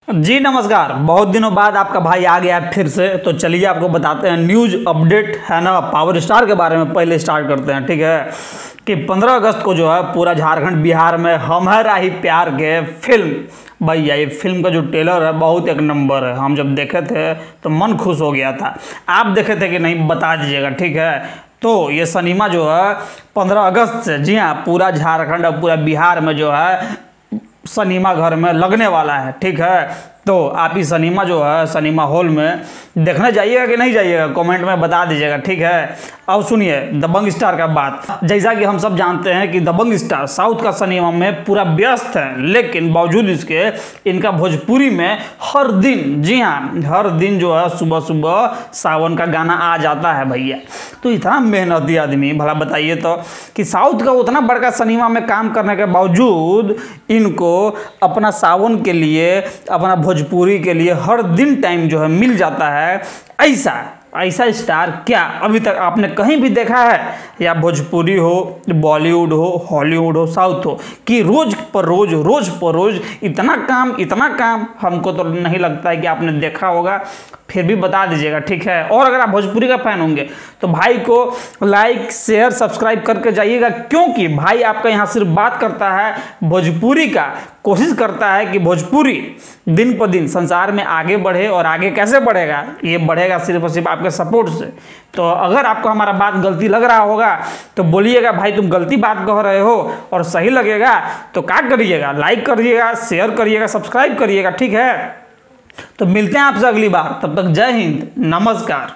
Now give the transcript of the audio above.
जी नमस्कार। बहुत दिनों बाद आपका भाई आ गया है फिर से, तो चलिए आपको बताते हैं न्यूज़ अपडेट है ना पावर स्टार के बारे में। पहले स्टार्ट करते हैं, ठीक है, कि 15 अगस्त को जो है पूरा झारखंड बिहार में हमारा ही प्यार के फिल्म, भैया ये फिल्म का जो ट्रेलर है बहुत एक नंबर है। हम जब देखे थे तो मन खुश हो गया था। आप देखे थे कि नहीं बता दीजिएगा, ठीक है। तो ये सिनेमा जो है 15 अगस्त से, जी हाँ, पूरा झारखंड और पूरा बिहार में जो है सिनेमा घर में लगने वाला है, ठीक है। तो आप इस सिनेमा जो है सिनेमा हॉल में देखने जाइएगा कि नहीं जाइएगा, कमेंट में बता दीजिएगा, ठीक है। अब सुनिए दबंग स्टार का बात। जैसा कि हम सब जानते हैं कि दबंग स्टार साउथ का सिनेमा में पूरा व्यस्त है, लेकिन बावजूद इसके इनका भोजपुरी में हर दिन, जी हाँ, हर दिन जो है सुबह सुबह सावन का गाना आ जाता है भैया। तो इतना मेहनती आदमी, भला बताइए तो, कि साउथ का उतना बड़का सिनेमा में काम करने के बावजूद इनको अपना सावन के लिए, अपना भोजपुरी के लिए हर दिन टाइम जो है मिल जाता है। ऐसा स्टार क्या अभी तक आपने कहीं भी देखा है? या भोजपुरी हो, बॉलीवुड हो, हॉलीवुड हो, साउथ हो, कि रोज पर रोज इतना काम हमको तो नहीं लगता है कि आपने देखा होगा। फिर भी बता दीजिएगा, ठीक है। और अगर आप भोजपुरी का फैन होंगे तो भाई को लाइक शेयर सब्सक्राइब करके जाइएगा, क्योंकि भाई आपका यहाँ सिर्फ बात करता है भोजपुरी का, कोशिश करता है कि भोजपुरी दिन पर दिन संसार में आगे बढ़े। और आगे कैसे बढ़ेगा? ये बढ़ेगा सिर्फ और सिर्फ आपके सपोर्ट से। तो अगर आपको हमारा बात गलती लग रहा होगा तो बोलिएगा भाई तुम गलती बात कह रहे हो, और सही लगेगा तो क्या करिएगा, लाइक करिएगा, शेयर करिएगा, सब्सक्राइब करिएगा, ठीक है। तो मिलते हैं आपसे अगली बार, तब तक जय हिंद, नमस्कार।